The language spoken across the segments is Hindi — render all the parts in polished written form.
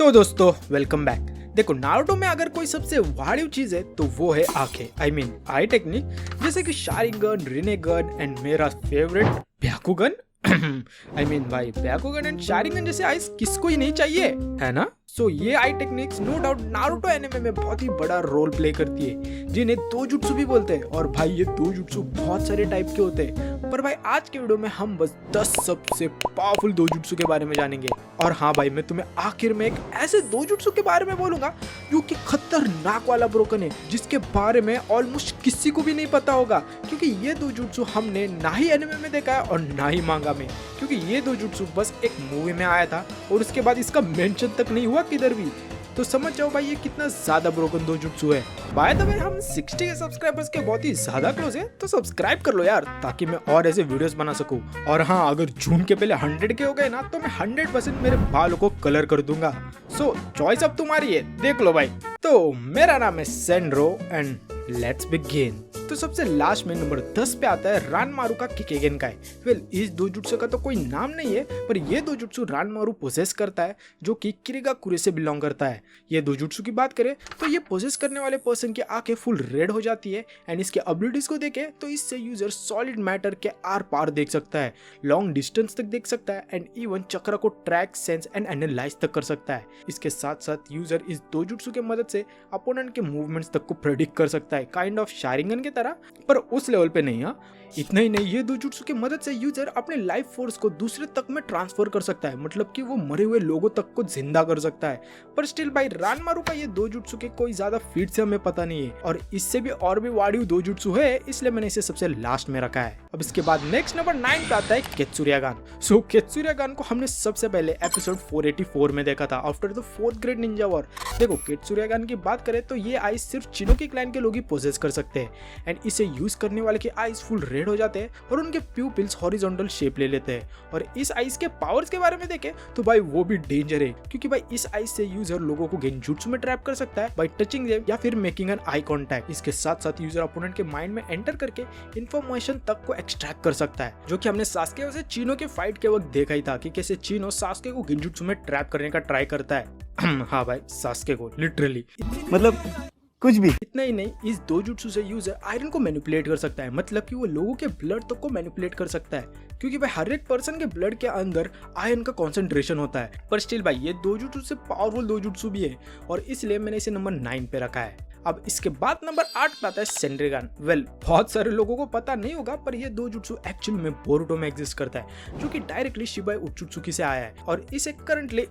तो दोस्तों वेलकम बैक। देखो नारुतो में अगर कोई सबसे वाड़िव चीज है तो वो है आंखें, आई मीन आई टेक्निक, जैसे कि शारिंगन, रिनेगन एंड मेरा फेवरेट ब्याकुगन। आई मीन भाई ब्याकुगन एंड शारिंगन जैसे आइस किसको ही नहीं चाहिए, है ना। सो ये eye techniques no doubt Naruto anime में बहुत ही बड़ा रोल प्ले करती है, जिन्हें दो जुट्सु भी बोलते हैं। और भाई ये दो जुट्सु बहुत सारे टाइप के होते हैं, पर भाई आज के वीडियो में हम बस 10 सबसे पावरफुल दो जुट्सु के बारे में जानेंगे। और हाँ भाई, मैं तुम्हें आखिर में एक ऐसे दो जुट्सु के बारे में बोलूंगा जो कि खतरनाक वाला ब्रोकन है, जिसके बारे में ऑलमोस्ट किसी को भी नहीं पता होगा, क्योंकि ये दो जुट्सु हमने ना ही एनिमे में देखा है और ना ही मांगा में, क्योंकि ये दो जुट्सु बस एक मूवी में आया था और उसके बाद इसका मेंशन तक नहीं हुआ किधर भी। तो समझ जाओ भाई ये कितना ज्यादा ब्रोकन दो जुट्सु है। बाय द वे हम 60 के सब्सक्राइबर्स के बहुत ही ज्यादा क्लोज है, तो सब्सक्राइब कर लो यार, ताकि मैं और ऐसे वीडियोस बना सकूं। और हाँ, अगर जून के पहले 100 के हो गए ना, तो मैं 100% मेरे बालों को कलर कर दूंगा। सो चॉइस अब तुम्हारी है, देख लो भाई। तो मेरा नाम है सेंड्रो एंड लेट्स बिगिन। तो सबसे लास्ट में नंबर 10 पे आता है रानमारू का किकेगेन का है। वेल इस दो जुट्सु का तो कोई नाम नहीं है, पर ये दो जुट्सु रानमारू पोजेस करता है, जो कि किरिगाकुरे से बिलोंग करता है। ये दो जुट्सु की बात करें तो ये पोजेस करने वाले पर्सन की आंखें फुल रेड हो जाती है, एंड इसके एबिलिटीज को देखे तो इससे यूजर सॉलिड मैटर के आर पार देख सकता है, लॉन्ग डिस्टेंस तक देख सकता है, एंड इवन चक्र को ट्रैक, सेंस एंड एनालाइज तक कर सकता है। इसके साथ साथ यूजर इस दो जुट्सु के मदद से अपोनेंट के मूवमेंट्स तक को प्रेडिक्ट कर सकता है, काइंड ऑफ शारिंगन के तरह, पर उस लेवल पे नहीं। हाँ, इतना ही नहीं, ये दो जुट्सु की मदद से यूजर अपने लाइफ फोर्स को दूसरे तक में ट्रांसफर कर सकता है, मतलब कि वो मरे हुए लोगों तक को जिंदा कर सकता है। पर स्टिल भाई रानमारू का ये दो जुट्सु के कोई ज्यादा फीट से हमें पता नहीं है, और इससे भी और भी वाड़िव दो जुट्सु है, इसलिए मैंने इसे सबसे लास्ट में रखा है। अब इसके बाद नेक्स्ट नंबर 9 पे आता है केत्सुरियागान। सो केत्सुरियागान को हमने सबसे पहले एपिसोड 484 में देखा था, after the 4th great Ninja war. देखो केत्सुरियागान की बात करें तो ये आइस सिर्फ चिनोकी क्लैन के लोग ही पोजेस कर सकते हैं, एंड इसे यूज करने वाले के आइस फुल रेड हो जाते हैं और उनके प्यूपिल्स हॉरिजॉन्टल शेप ले लेते हैं। और इस आइस के पावर्स के बारे में देखें तो भाई वो भी डेंजर है, क्योंकि भाई इस आइस से यूजर लोगों को गेंजुत्सु में ट्रैप कर सकता है बाय टचिंग देम या फिर मेकिंग एन आई कांटेक्ट। इसके साथ साथ यूजर अपोनेंट के माइंड में एंटर करके इंफॉर्मेशन तक को एक्सट्रैक्ट कर सकता है, जो कि हमने सास्के से चीनो के फाइट के वक्त देखा ही था कि कैसे चीनो सास्के को गेंजुत्सु में ट्रैप करने का ट्राई करता है। हाँ भाई, सास्के को लिटरली, मतलब कुछ भी। इतना ही नहीं, इस दो जुट्सु से यूजर आयरन को मैनिपुलेट कर सकता है, मतलब कि वो लोगों के ब्लड तक को मैनिपुलेट कर सकता है, क्योंकि भाई हर एक पर्सन के ब्लड के अंदर आयरन का कंसंट्रेशन होता है। पर स्टिल भाई ये दो जुट्सु से पावरफुल दो जुट्सु भी है, और इसलिए मैंने इसे नंबर 9 पे रखा है। अब इसके बाद नंबर 8 पे आता है सेंड्रिगान। वेल बहुत सारे लोगों को पता नहीं होगा, पर ये दो जुट्सु एक्चुअली में बोरुटो में एग्जिस्ट करता है, जो कि डायरेक्टली शिबाई उत्सुत्सुकी से आया है, और इसे करंटली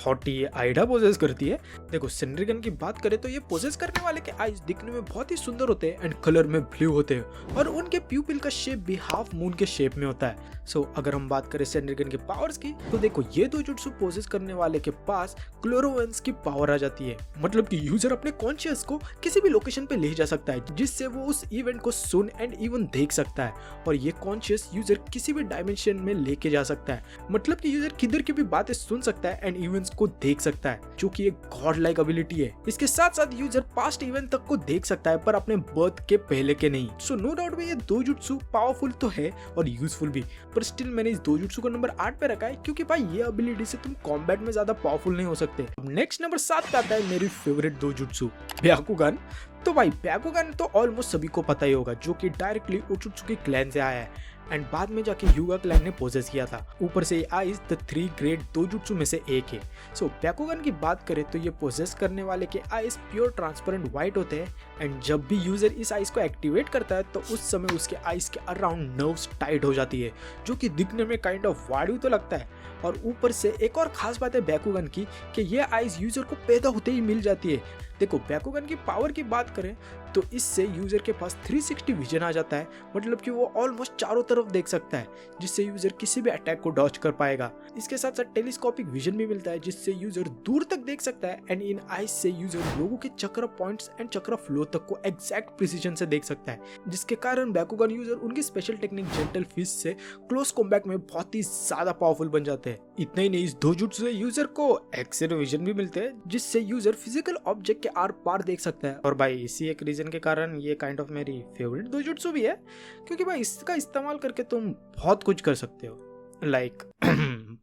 हॉटी आइडा पोजेस करती है। देखो सेंड्रिगान की बात करें तो ये पोजेस करने वाले के आईज दिखने में बहुत ही सुंदर होते हैं एंड कलर में ब्लू होते हैं, और उनके प्यूपिल का शेप भी हाफ मून के शेप में होता है। सो अगर हम बात करें सेंड्रिगान के पावर्स की, तो देखो ये दो जुट्सु पोजेस करने वाले के पास क्लोरोवेंस की पावर आ जाती है, मतलब कि यूजर अपने कॉन्शियस को किसी भी लोकेशन पे ले जा सकता है, जिससे वो उस इवेंट को सुन एंड इवन देख सकता है, और ये कॉन्शियस यूजर किसी भी डायमेंशन में लेके जा सकता है, मतलब कि यूजर किधर की भी बातें सुन सकता है एंड इवेंट्स को देख सकता है, जो कि एक गॉड लाइक एबिलिटी है। इसके साथ साथ यूजर पास्ट इवेंट तक को देख सकता है, पर अपने बर्थ के पहले के नहीं। सो नो डाउट ये दो जुट्सु पावरफुल तो है और यूजफुल भी, पर स्टिल मैंने इस दो जुट्सु को नंबर 8 पे रखा है, क्योंकि भाई ये एबिलिटी से तुम कॉम्बैट में ज्यादा पावरफुल नहीं हो सकते। नेक्स्ट नंबर 7 पे आता है मेरी फेवरेट दो जुट्सु ब्याकुगन। तो भाई ब्याकुगन तो ऑलमोस्ट सभी को पता ही होगा, जो कि डायरेक्टली उत्सुत्सुकी क्लैन से आया है, एंड बाद में जाके यूगा क्लैन ने पोजेस किया था। ऊपर से ये आइस द 3 ग्रेट दो जुट्सु में से एक है। सो ब्याकुगन की बात करें तो ये पोजेस करने वाले के आइस प्योर ट्रांसपेरेंट व्हाइट होते हैं, एंड जब भी यूजर इस आइस को एक्टिवेट करता है तो उस समय उसके आइस के अराउंड नर्व्स टाइट हो जाती है, जो कि दिखने में काइंड ऑफ वाड़िव तो लगता है। और ऊपर से एक और खास बात है ब्याकुगन की कि ये आइस यूजर को पैदा होते ही मिल जाती है। देखो ब्याकुगन की पावर की बात करें तो इससे यूजर के पास 360 विजन आ जाता है, मतलब कि वो ऑलमोस्ट चारों तरफ देख सकता है, जिससे यूजर किसी भी अटैक को डॉज कर पाएगा। इसके साथ साथ टेलीस्कोपिक विजन भी मिलता है, जिससे यूजर दूर तक देख सकता है, एंड इन आइज से यूजर लोगों के चक्र पॉइंट्स एंड चक्र फ्लो तक को एग्जैक्ट प्रिसीजन से देख सकता है, जिसके कारण ब्याकुगन यूजर उनकी स्पेशल टेक्निक जेंटल फिस्ट से क्लोज कॉम्बैट में बहुत ही ज्यादा पावरफुल बन जाते हैं। इतना ही नहीं, इस दो जुट्सु से यूजर को एक्स-रे विजन भी मिलते हैं, जिससे यूजर फिजिकल ऑब्जेक्ट के आर पार देख सकता है। और भाई इसी एक रीजन के कारण ये काइंड ऑफ मेरी फेवरेट दो जुट्सु भी है, क्योंकि भाई इसका इस्तेमाल करके तुम बहुत कुछ कर सकते हो। लाइक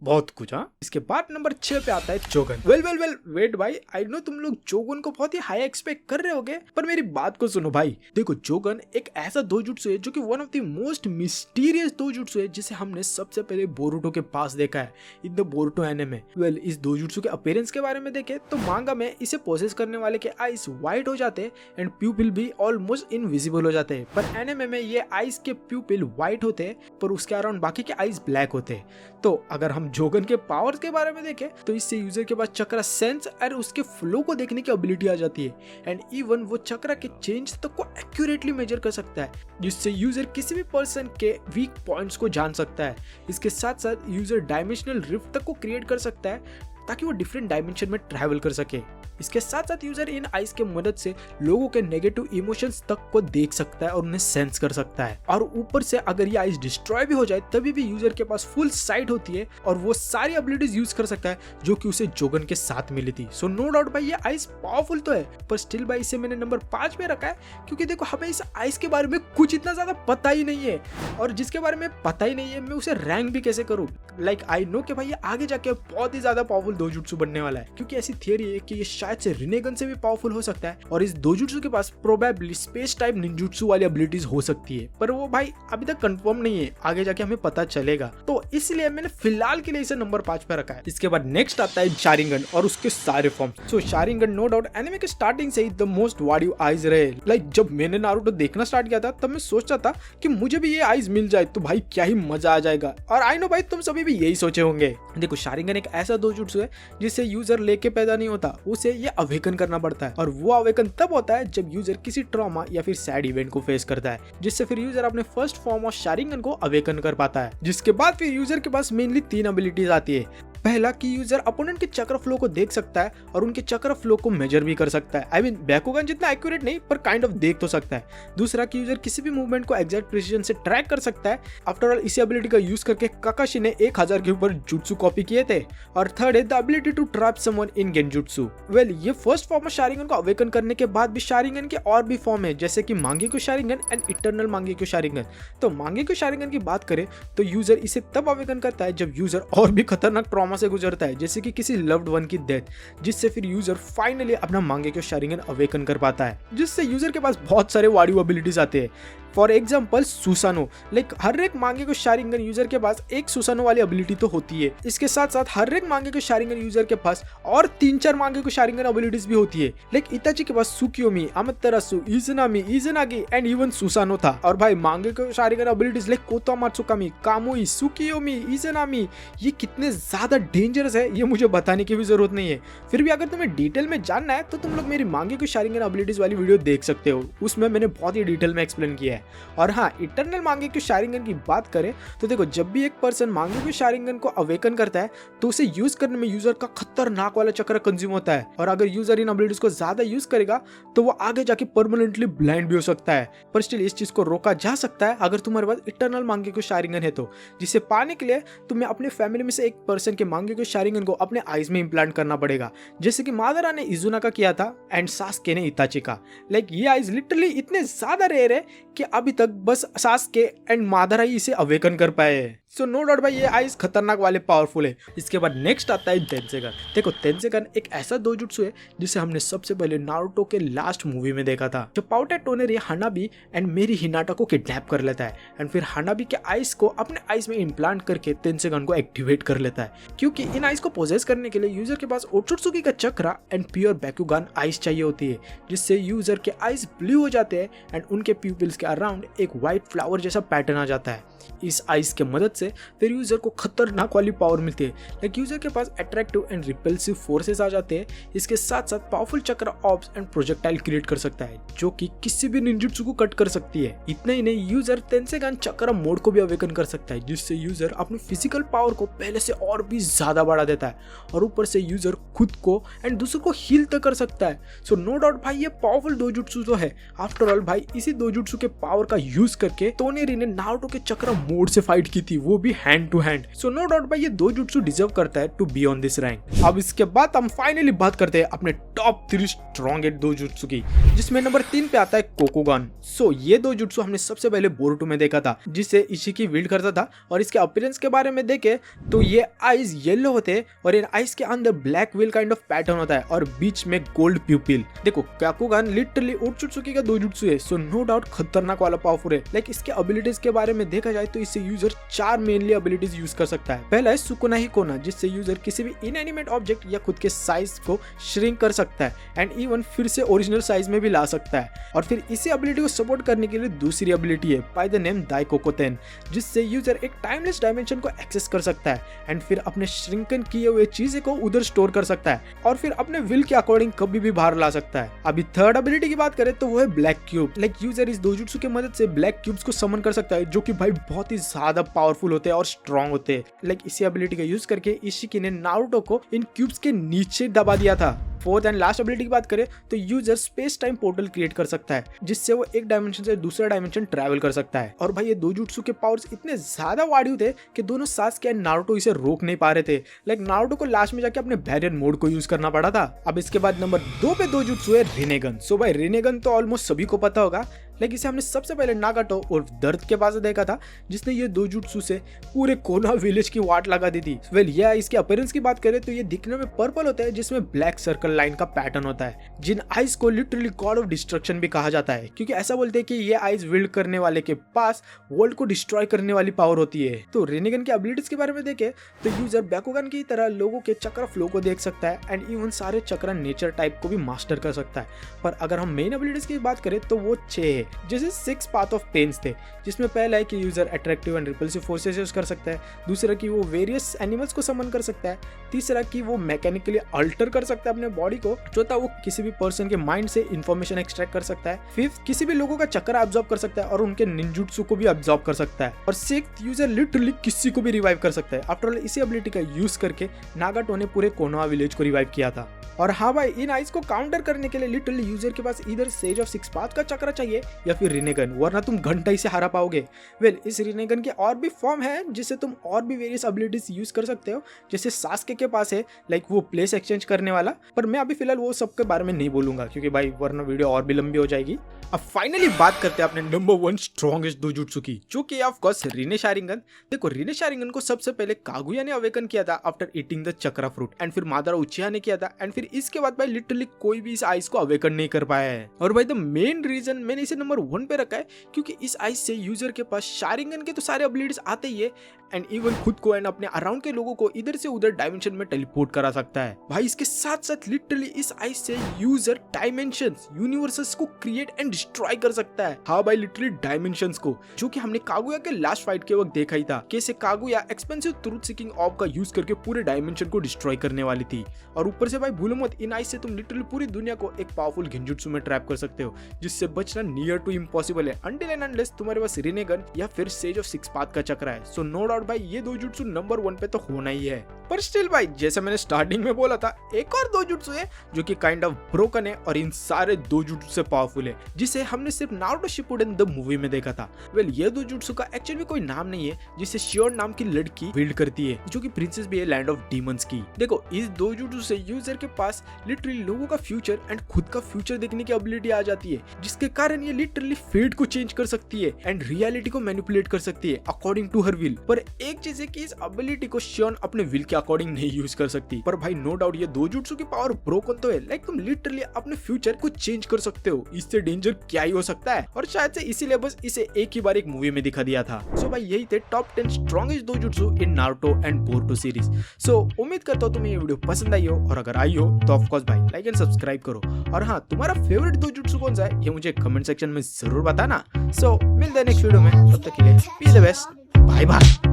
बहुत कुछ। हाँ, इसके बाद नंबर 6 पे आता है जोगन। वेल वेट भाई, आई नो तुम लोग जोगन को बहुत ही हाई एक्सपेक्ट कर रहे होगे, पर मेरी बात को सुनो भाई। देखो, जोगन एक ऐसा दोजुत्सु है जो कि one of the most mysterious dojutsu है, जिसे हमने सबसे पहले बोरुटो के पास देखा है in the Boruto anime. Well, इस दोजुत्सु के अपीयरेंस के बारे में देखें तो मांगा में इसे पोसेस करने वाले के आईज व्हाइट हो जाते हैं एंड प्यूपिल भी ऑलमोस्ट इनविजिबल हो जाते हैं, पर एनिमे में ये आईज के प्यूपिल व्हाइट होते हैं पर उसके अराउंड बाकी के आईज ब्लैक होते हैं। तो अगर हम जोगन के पावर्स के बारे में देखें तो इससे यूजर के पास चक्रा सेंस और उसके फ्लो को देखने की एबिलिटी आ जाती है एंड इवन वो चक्रा के चेंज तक को एक्यूरेटली मेजर कर सकता है, जिससे यूजर किसी भी पर्सन के वीक पॉइंट्स को जान सकता है। इसके साथ साथ यूजर डायमेंशनल रिफ्ट तक को क्रिएट कर सकता है ताकि वो डिफरेंट डायमेंशन में ट्रैवल कर सके। इसके साथ साथ यूजर इन आइज के मदद से लोगों के नेगेटिव इमोशंस तक को देख सकता है और उन्हें सेंस कर सकता है। और ऊपर से अगर ये आइज डिस्ट्रॉय भी हो जाए तभी भी यूजर के पास फुल साइट होती है और वो सारी एबिलिटीज यूज कर सकता है जो कि उसे जोगन के साथ मिली थी। सो नो डाउट भाई, ये आइज पावरफुल तो है, पर स्टिल भाई इसे मैंने नंबर 5 पे रखा है क्योंकि देखो हमें इस आइज के बारे में कुछ इतना ज्यादा पता ही नहीं है, और जिसके बारे में पता ही नहीं है मैं उसे रैंक भी कैसे करूँ। लाइक आई नो कि भाई ये आगे जाके बहुत ही ज्यादा पावरफुल दोजुत्सु बनने वाला है, क्योंकि ऐसी थियरी है कि ये शायद से रिनेगन से भी पावरफुल हो सकता है और इस दोजुत्सु के पास प्रोबेबली स्पेस टाइप निंजुत्सु वाली एबिलिटीज हो सकती है, पर वो भाई अभी तक कंफर्म नहीं है, आगे जाके हमें पता चलेगा। तो इसलिए मैंने फिलहाल के लिए इसे नंबर 5 पे रखा है। इसके बाद नेक्स्ट आता है शारिंगन और उसके सारे फॉर्म। सो शारिंगन नो डाउट एनिमे के स्टार्टिंग से ही द मोस्ट वाडियो आइज रहे। लाइक जब मैंने नारुतो देखना स्टार्ट किया था तब मैं सोचता था कि मुझे भी ये आइज मिल जाए तो भाई क्या ही मजा आ जाएगा, और आई नो भाई तुम सभी भी यही सोचे होंगे। देखो, शारिंगन एक ऐसा दोजुत्सु है जिसे यूजर लेके पैदा नहीं होता, उसे ये अवेकन करना पड़ता है, और वो अवेकन तब होता है जब यूजर किसी ट्रॉमा या फिर सैड इवेंट को फेस करता है, जिससे फिर यूजर अपने फर्स्ट फॉर्म ऑफ शारिंगन को अवेकन कर पाता है। जिसके बाद फिर यूजर के पास मेनली 3 एबिलिटीज आती है। पहला कि यूजर अपोनेंट के चक्र फ्लो को देख सकता है और उनके चक्र फ्लो को मेजर भी कर सकता है। आई मीन बैकुगन जितना एक्यूरेट नहीं पर काइंड ऑफ देख तो सकता है। दूसरा कि यूजर किसी भी मूवमेंट को एग्जैक्ट प्रिसीजन से ट्रैक कर सकता है। आफ्टर ऑल इसी एबिलिटी का यूज करके काकाशी ने 1000 के ऊपर जुत्सु कॉपी किए थे। और थर्ड है the ability to trap someone in genjutsu. Well, ये फर्स्ट फॉर्म ऑफ शारिंगन को अवेकन करने के बाद भी शारिंगन के और भी फॉर्म है, जैसे कि मांगेक्यो शारिंगन एंड इटर्नल मांगेक्यो शारिंगन। तो मांगेक्यो शारिंगन की बात करें तो यूजर इसे तब अवेकन करता है जब यूजर और भी खतरनाक ट्रॉमा से गुजरता है, जैसे कि किसी लव्ड वन की डेथ, जिससे फिर यूजर फाइनली अपना मांगेक्यो शारिंगन अवेकन कर पाता है, जिससे यूजर के पास बहुत सारे वाडियो एबिलिटीज आते हैं। For example Susanoo. लाइक हर एक मांगेक्यो शारिंगन यूजर के पास एक सुसानो वाली एबिलिटी तो होती है। इसके साथ साथ हर एक मांगेक्यो शारिंगन यूजर के पास और 3-4 मांगेक्यो शारिंगन एबिलिटीज भी होती है। लाइक इताची के पास सुकियोमी, अमातेरासु, इज़ुनामी, इज़ुनागी एंड इवन सुसानो था। और भाई मांगेक्यो शारिंगन एबिलिटीज लाइक कोतोमा त्सुकामी, कामुई, सुकियोमी, इज़ुनामी, ये कितने ज्यादा डेंजरस है ये मुझे बताने की भी जरूरत नहीं है। फिर भी अगर तुम्हें डिटेल में जानना है तो तुम लोग मेरी मांगेक्यो शारिंगन एबिलिटीज वाली वीडियो देख सकते हो, उसमें मैंने बहुत ही डिटेल में एक्सप्लेन किया है। और हाँ, इटर्नल मांगेक्यो शारिंगन की बात करें तो देखो, जब भी एक पर्सन मांगेक्यो शारिंगन को अवेकन करता है तो उसे यूज करने में यूजर का खतरनाक वाला चक्र कंज्यूम होता है, और अगर यूजर इन एबिलिटीज को ज्यादा यूज करेगा तो वो आगे जाके परमानेंटली ब्लाइंड भी हो सकता है। पर स्टिल इस चीज को रोका जा सकता है अगर तुम्हारे पास इटर्नल मांगेक्यो शारिंगन है तो, जिसे पाने के लिए तुम्हें अपने फैमिली में से एक पर्सन के मांगेक्यो शारिंगन को अपने आईज में इम्प्लांट करना पड़ेगा, जैसे कि मादरा ने इजुना का किया था एंड सास्के ने इताची का। लाइक ये आईज लिटरली इतने ज्यादा रेयर है कि अभी तक बस सास्के एंड मादरा ही इसे अवेकन कर पाए। सो नो डाउट भाई, ये आइज खतरनाक वाले पावरफुल है। इसके बाद नेक्स्ट आता है तेंसेगन। देखो, तेंसेगन एक ऐसा दोजुत्सु है जिसे हमने सबसे पहले नारुतो के लास्ट मूवी में देखा था, जब पाउटे टोनेरी हानाबी एंड मेरी हिनाटा को किडनैप कर लेता है एंड फिर हानाबी के आइज को अपने आइज में इम्प्लांट करके तेंसेगन को एक्टिवेट कर लेता है, क्योंकि इन आइज को पोजेस करने के लिए यूजर के पास ओत्सुत्सुकी का चक्रा एंड प्योर बैकुगान आइज चाहिए होती है, जिससे यूजर के आइज ब्लू हो जाते हैं एंड उनके प्यूपिल्स के अराउंड एक व्हाइट फ्लावर जैसा पैटर्न आ जाता है। इस आइज के मदद से फिर यूजर को खतरनाक वाली पावर मिलती है। लाइक यूजर के पास अट्रैक्टिव एंड रिपल्सिव फोर्सेस आ जाते हैं। इसके साथ साथ पावरफुल चक्र ऑब्स एंड प्रोजेक्टाइल क्रिएट कर सकता है, जो कि किसी भी निंजुत्सु को कट कर सकती है। इतना ही नहीं, यूजर तेंसेगन चक्र मोड को भी अवेकन कर सकता है, जिससे यूजर अपनी फिजिकल पावर को पहले से और भी ज्यादा बढ़ा देता है, और ऊपर से यूजर खुद को एंड दूसरों को हील तक कर सकता है। सो नो डाउट भाई, ये पावरफुल दोजुत्सु तो है। आफ्टर ऑल भाई, इसी दोजुत्सु के पावर का यूज करके तोनेरी ने नारुतो के चक्र मोड से फाइट की थी, वो भी hand to hand. So no doubt भाई ये दो जुट्सु डिजर्व करता है to be on this rank. अब इसके बाद हम फाइनली बात करते हैं अपने टॉप 3 स्ट्रॉन्गेस्ट दो जुट्सु की, जिसमें नंबर 3 पे आता है कोकुगान। सो ये दो जुट्सु हमने सबसे पहले बोरुटो में देखा था, जिससे इशिकी विल्ड करता था। और इसके अपीयरेंस के बारे में देखे तो ये आइज येलो होते हैं और इन आइज के अंदर black wheel kind of pattern होता है और बीच में गोल्ड प्यूपिल। देखो कोकुगान लिटरली ओत्सुत्सुकी का दो जुट्सु है, सो नो डाउट खतरनाक वाला पावरफुल है। लाइक इसके एबिलिटीज के बारे में देखा जाए तो इससे यूजर 4 मेनली एबिलिटीज यूज कर सकता है। पहला है सुकुनाही कोना, जिससे यूजर किसी भी इनएनिमेट ऑब्जेक्ट या खुद के साइज को श्रिंक कर सकता है एंड इवन फिर से ओरिजिनल साइज में भी ला सकता है। और फिर इसी एबिलिटी को सपोर्ट करने के लिए दूसरी एबिलिटी है बाय द नेम दाइकोकोतेन, जिससे यूजर एक टाइमलेस डायमेंशन को एक्सेस कर सकता है एंड फिर अपने श्रिंकन किए हुए चीजें को उधर स्टोर कर सकता है और फिर अपने विल के अकॉर्डिंग कभी भी बाहर ला सकता है। अभी थर्ड एबिलिटी की बात करें तो वो है ब्लैक क्यूब। लाइक यूजर इस दोजुत्सु की मदद से ब्लैक क्यूब्स को समन कर सकता है, जो कि भाई बहुत ही ज्यादा पावरफुल होते हैं और स्ट्रॉन्ग होते हैं। लाइक इसी एबिलिटी का यूज करके इशिकी ने नारुतो को इन क्यूब्स के नीचे दबा दिया था। फोर्थ एंड लास्ट एबिलिटी की बात करें तो user space time portal create कर सकता है, जिससे वो एक डायमेंशन से दूसरा डायमेंशन ट्रैवल कर सकता है। और भाई ये दोजुत्सु के पावर्स इतने ज्यादा वाड़िव थे कि दोनों सास्के एंड नारुतो इसे रोक नहीं पा रहे थे। लाइक नारुतो को लास्ट में जाके अपने बैरियर मोड को यूज करना पड़ा था। अब इसके बाद नंबर 2 पे दोजुत्सु है रिनेगन। सो भाई रिनेगन तो ऑलमोस्ट सभी को पता होगा, लेकिन इसे हमने सबसे पहले नागाटो और दर्द के पास देखा था, जिसने ये दोजुत्सु से पूरे कोना विलेज की वाट लगा दी थी। वेल ये इसके अपीयरेंस की बात करें तो ये दिखने में पर्पल होता है, जिसमें ब्लैक सर्कल लाइन का पैटर्न होता है। जिन आइज को लिटरली गॉड ऑफ डिस्ट्रक्शन भी कहा जाता है, क्योंकि ऐसा बोलते हैं कि ये आइज विल्ड करने वाले के पास वर्ल्ड को डिस्ट्रॉय करने वाली पावर होती है। तो रिनेगन की एबिलिटीज के बारे में देखें तो यूजर बैकुगन की तरह लोगों के चक्र फ्लो को देख सकता है एंड इवन सारे चक्र नेचर टाइप को भी मास्टर कर सकता है। पर अगर हम मेन एबिलिटीज की बात करें तो वो 6 है, जैसे 6 पाथ ऑफ पेन्स थे, जिसमें पहला है कि user attractive and repulsive forces use कर सकता है, दूसरा कि वो वेरियस एनिमल्स को समन कर सकता है, तीसरा कि वो मैकेनिकली अल्टर कर सकता है अपने बॉडी को, चौथा वो किसी भी पर्सन के माइंड से इंफॉर्मेशन एक्सट्रैक्ट कर सकता है, फिफ्थ किसी भी लोगों का चक्कर अब्सॉर्ब कर सकता है और उनके निंजुत्सु को भी अब्सॉर्ब कर सकता है, और सिक्स्थ यूजर लिटरली किसी को भी रिवाइव कर सकता है। आफ्टर ऑल इसी एबिलिटी का यूज करके नागाटो ने पूरे कोनोहा विलेज को रिवाइव किया था। और हाँ भाई इन आइज को काउंटर करने के लिए लिटरली यूजर के पास इधर सेज ऑफ 6 पाथ का चक्र चाहिए या फिर रिनेगन, वरना तुम घंटा से हरा पाओगे। वेल इस रिनेगन के और भी फॉर्म है जिससे तुम और भी वेरियस एबिलिटीज यूज कर सकते हो, जैसे सास्के के पास है लाइक वो प्लेस एक्सचेंज करने वाला, पर मैं अभी फिलहाल वो सब के बारे में नहीं बोलूंगा क्योंकि भाई वरना वीडियो और भी लंबी हो जाएगी। अब फाइनली बात करते हैं अपने नंबर 1 स्ट्रॉन्गेस्ट दोजुत्सु की, जो कि ऑफ कोर्स रिने शारिंगन। देखो रिने शारिंगन को सबसे पहले कागुया ने अवेकन किया था after eating the chakra fruit, and फिर मादारा उचिहा ने किया था, एंड फिर इसके बाद भाई लिटरली कोई भी इस आइस को अवेकन नहीं कर पाया है। और भाई द मेन रीजन मैंने इसे नंबर 1 पे रखा है क्योंकि इस आइस से यूजर के पास शारिंगन के तो सारे एबिलिटीज आते ही है एंड इवन खुद को एंड अपने अराउंड के लोगों को इधर से उधर डायमेंशन में टेलीपोर्ट करा सकता है। भाई इसके साथ साथ लिटरली इस आइस से यूजर डायमेंशंस यूनिवर्सेस को क्रिएट एंड डिस्ट्रॉय कर सकता है। हाँ भाई लिटरली डायमेंशंस को, जो कि हमने कागुया के लास्ट फाइट के वक्त देखा ही था, कैसे कागुया एक्सपेंसिव ट्रूथ सीकिंग ऑर्ब का यूज करके पूरे डायमेंशन को डिस्ट्रॉय करने वाली थी। और ऊपर से भाई भूलो मत इन आइस से तुम लिटरली पूरी दुनिया को एक पावरफुल गेंजुत्सु में ट्रैप कर सकते हो, जिससे बचना नियर टू इम्पॉसिबल है अनटिल एंड अनलेस तुम्हारे पास रिनेगन या फिर सेज ऑफ 6 पाथ का चक्र है। सो नो डाउट भाई ये दोजुत्सु नंबर 1 पे तो होना ही है। पर स्टिल भाई जैसे मैंने स्टार्टिंग में बोला था, एक और दोजुत्सु है जो कि काइंड ऑफ ब्रोकन है और इन सारे दोजुत्सु से पावरफुल है, जिसे हमने सिर्फ नारुतो शिपुडेन द मूवी में देखा था। वेल ये दोजुत्सु का एक्चुअली कोई नाम नहीं है, जिसे शियोन नाम की लड़की बिल्ड करती है, जो कि प्रिंसेस भी है लैंड ऑफ डीमंस की। देखो इस दोजुत्सु से यूजर के पास लिटरली लोगों का फ्यूचर एंड खुद का फ्यूचर देखने की एबिलिटी आ जाती है, जिसके कारण ये लिटरली फेट को चेंज कर सकती है एंड रियलिटी को मैनिपुलेट कर सकती है अकॉर्डिंग टू हर विल। पर एक चीज है कि इस एबिलिटी को शियोन अपने विल के अकॉर्डिंग नहीं यूज कर सकती। पर भाई नो डाउट ये दोजुत्सु की पावर ब्रोकन तो है, लाइक तुम लिटरली अपने फ्यूचर को चेंज कर सकते हो। इससे डेंजर क्या ही हो सकता है, और शायद से इसीलिए बस इसे एक ही बार एक मूवी में दिखा दिया था। सो भाई यही थे top 10 strongest dojutsu in Naruto and Boruto series. So उम्मीद करता हूँ तुम्हें ये वीडियो पसंद आई हो, और अगर आई हो तो ऑफ कोर्स भाई लाइक एंड सब्सक्राइब करो। और हाँ तुम्हारा फेवरेट दोजुत्सु कौन सा है ये मुझे कमेंट सेक्शन में जरूर बताना। सो मिलते हैं नेक्स्ट वीडियो में, तब तक के लिए be the best, bye bye.